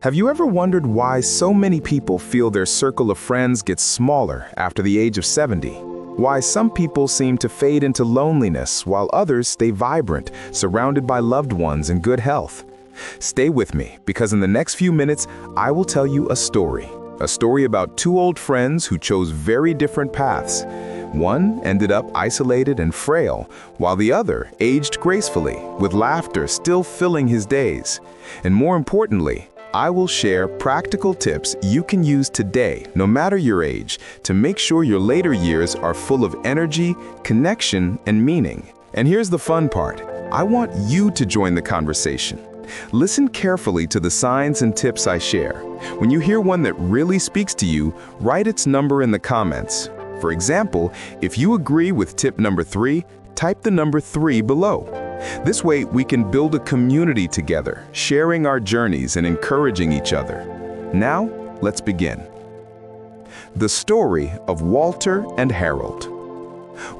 Have you ever wondered why so many people feel their circle of friends gets smaller after the age of 70? Why some people seem to fade into loneliness while others stay vibrant, surrounded by loved ones and good health? Stay with me, because in the next few minutes, I will tell you a story. A story about two old friends who chose very different paths. One ended up isolated and frail, while the other aged gracefully, with laughter still filling his days. And more importantly, I will share practical tips you can use today, no matter your age, to make sure your later years are full of energy, connection, and meaning. And here's the fun part. I want you to join the conversation. Listen carefully to the signs and tips I share. When you hear one that really speaks to you, write its number in the comments. For example, if you agree with tip number 3, type the number 3 below. This way, we can build a community together, sharing our journeys and encouraging each other. Now, let's begin. The story of Walter and Harold.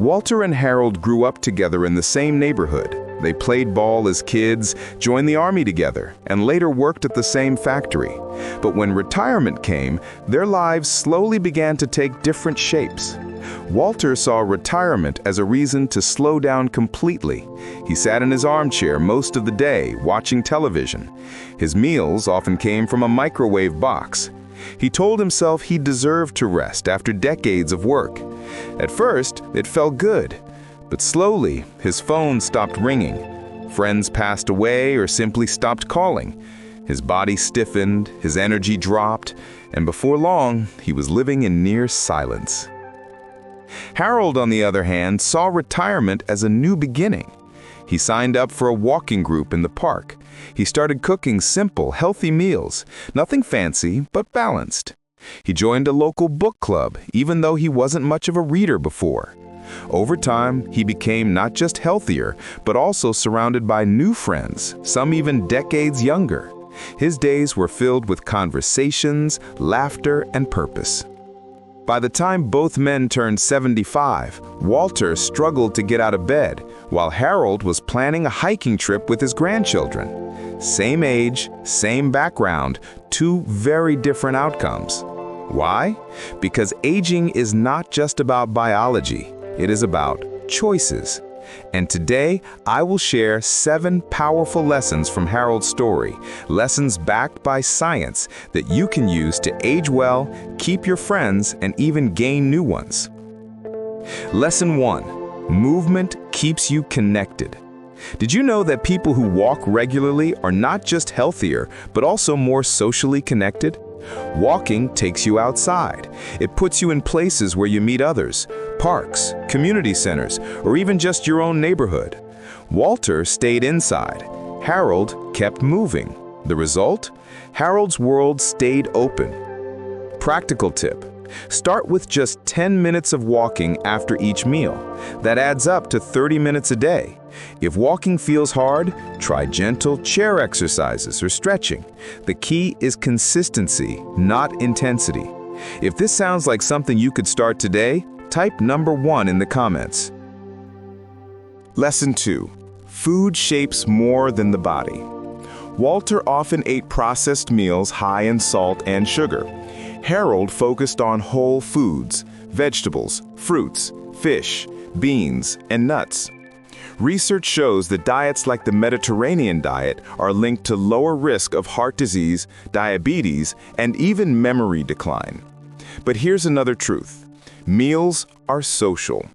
Walter and Harold grew up together in the same neighborhood. They played ball as kids, joined the army together, and later worked at the same factory. But when retirement came, their lives slowly began to take different shapes. Walter saw retirement as a reason to slow down completely. He sat in his armchair most of the day, watching television. His meals often came from a microwave box. He told himself he deserved to rest after decades of work. At first, it felt good, but slowly, his phone stopped ringing. Friends passed away or simply stopped calling. His body stiffened, his energy dropped, and before long, he was living in near silence. Harold, on the other hand, saw retirement as a new beginning. He signed up for a walking group in the park. He started cooking simple, healthy meals, nothing fancy, but balanced. He joined a local book club, even though he wasn't much of a reader before. Over time, he became not just healthier, but also surrounded by new friends, some even decades younger. His days were filled with conversations, laughter, and purpose. By the time both men turned 75, Walter struggled to get out of bed, while Harold was planning a hiking trip with his grandchildren. Same age, same background, two very different outcomes. Why? Because aging is not just about biology, it is about choices. And today, I will share 7 powerful lessons from Harold's story, lessons backed by science that you can use to age well, keep your friends, and even gain new ones. Lesson 1. Movement keeps you connected. Did you know that people who walk regularly are not just healthier, but also more socially connected? Walking takes you outside. It puts you in places where you meet others, parks, community centers, or even just your own neighborhood. Walter stayed inside. Harold kept moving. The result? Harold's world stayed open. Practical tip. Start with just 10 minutes of walking after each meal. That adds up to 30 minutes a day. If walking feels hard, try gentle chair exercises or stretching. The key is consistency, not intensity. If this sounds like something you could start today, type number 1 in the comments. Lesson 2. Food shapes more than the body. Walter often ate processed meals high in salt and sugar. Harold focused on whole foods, vegetables, fruits, fish, beans, and nuts. Research shows that diets like the Mediterranean diet are linked to lower risk of heart disease, diabetes, and even memory decline. But here's another truth. Meals are social.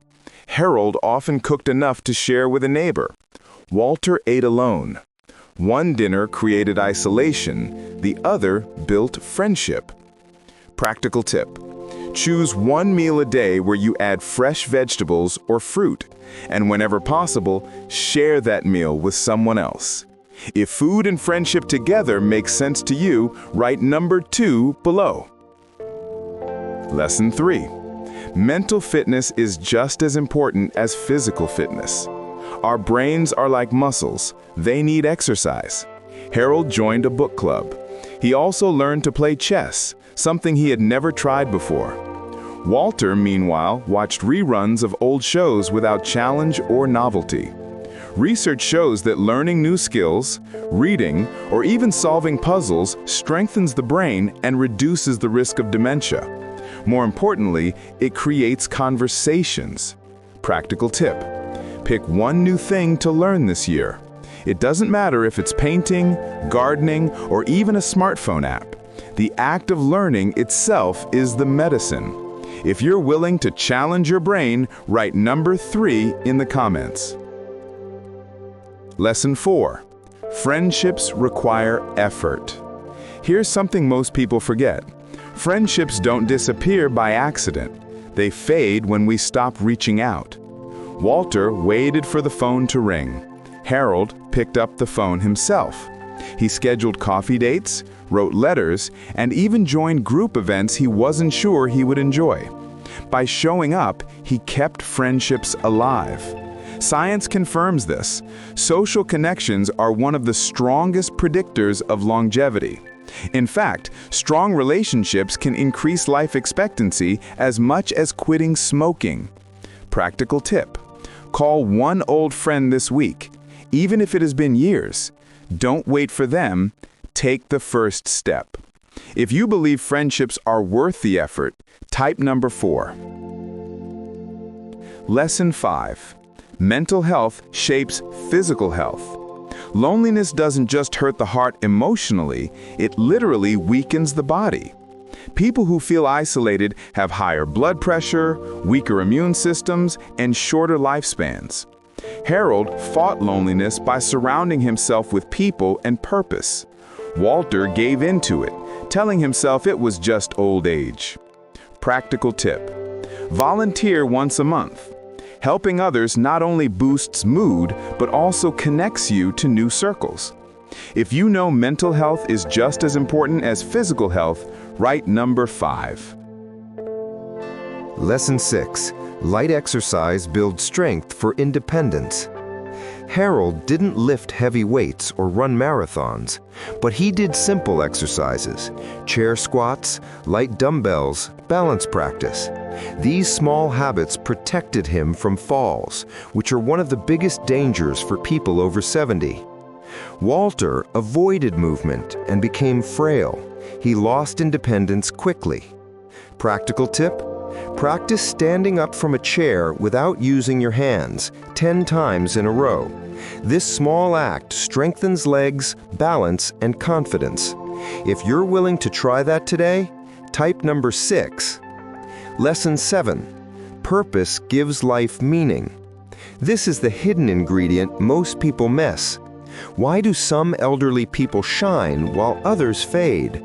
Harold often cooked enough to share with a neighbor. Walter ate alone. One dinner created isolation, the other built friendship. Practical tip. Choose one meal a day where you add fresh vegetables or fruit, and whenever possible, share that meal with someone else. If food and friendship together makes sense to you, write number 2 below. Lesson 3. Mental fitness is just as important as physical fitness. Our brains are like muscles. They need exercise. Harold joined a book club. He also learned to play chess, something he had never tried before. Walter, meanwhile, watched reruns of old shows without challenge or novelty. Research shows that learning new skills, reading, or even solving puzzles strengthens the brain and reduces the risk of dementia. More importantly, it creates conversations. Practical tip: pick one new thing to learn this year. It doesn't matter if it's painting, gardening, or even a smartphone app. The act of learning itself is the medicine. If you're willing to challenge your brain, write number 3 in the comments. Lesson 4. Friendships require effort. Here's something most people forget. Friendships don't disappear by accident. They fade when we stop reaching out. Walter waited for the phone to ring. Harold picked up the phone himself. He scheduled coffee dates, wrote letters, and even joined group events he wasn't sure he would enjoy. By showing up, he kept friendships alive. Science confirms this. Social connections are one of the strongest predictors of longevity. In fact, strong relationships can increase life expectancy as much as quitting smoking. Practical tip: call one old friend this week. Even if it has been years, don't wait for them, take the first step. If you believe friendships are worth the effort, type number 4. Lesson 5. Mental health shapes physical health. Loneliness doesn't just hurt the heart emotionally, it literally weakens the body. People who feel isolated have higher blood pressure, weaker immune systems, and shorter lifespans. Harold fought loneliness by surrounding himself with people and purpose. Walter gave in to it, telling himself it was just old age. Practical tip: volunteer once a month. Helping others not only boosts mood, but also connects you to new circles. If you know mental health is just as important as physical health, write number 5. Lesson 6. Light exercise builds strength for independence. Harold didn't lift heavy weights or run marathons, but he did simple exercises: chair squats, light dumbbells, balance practice. These small habits protected him from falls, which are one of the biggest dangers for people over 70. Walter avoided movement and became frail. He lost independence quickly. Practical tip: practice standing up from a chair without using your hands 10 times in a row. This small act strengthens legs, balance, and confidence. If you're willing to try that today, type number 6. Lesson 7. Purpose gives life meaning. This is the hidden ingredient most people miss. Why do some elderly people shine while others fade?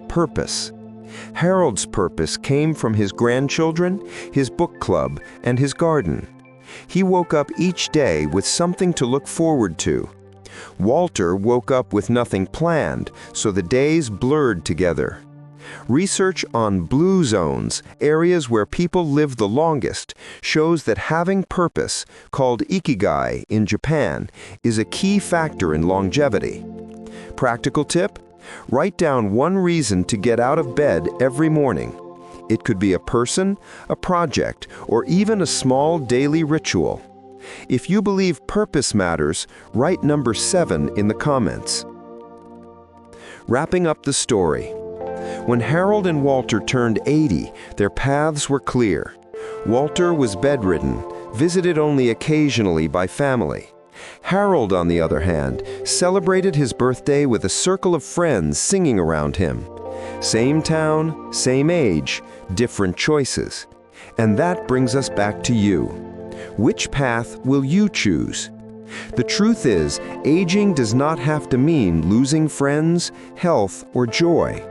Purpose. Harold's purpose came from his grandchildren, his book club, and his garden. He woke up each day with something to look forward to. Walter woke up with nothing planned, so the days blurred together. Research on blue zones, areas where people live the longest, shows that having purpose, called ikigai in Japan, is a key factor in longevity. Practical tip: write down one reason to get out of bed every morning. It could be a person, a project, or even a small daily ritual. If you believe purpose matters, write number 7 in the comments. Wrapping up the story. When Harold and Walter turned 80, their paths were clear. Walter was bedridden, visited only occasionally by family. Harold, on the other hand, celebrated his birthday with a circle of friends singing around him. Same town, same age, different choices. And that brings us back to you. Which path will you choose? The truth is, aging does not have to mean losing friends, health, or joy.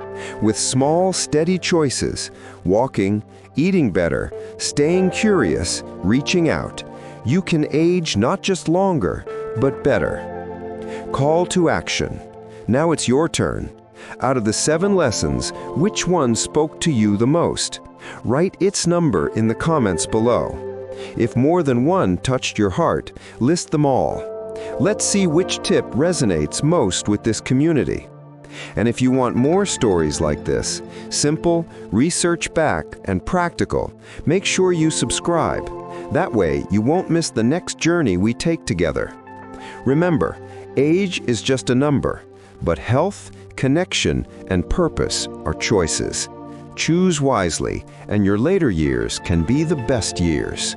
With small, steady choices, walking, eating better, staying curious, reaching out, you can age not just longer, but better. Call to action. Now it's your turn. Out of the 7 lessons, which one spoke to you the most? Write its number in the comments below. If more than one touched your heart, list them all. Let's see which tip resonates most with this community. And if you want more stories like this, simple, research-backed, and practical, make sure you subscribe. That way, you won't miss the next journey we take together. Remember, age is just a number, but health, connection, and purpose are choices. Choose wisely, and your later years can be the best years.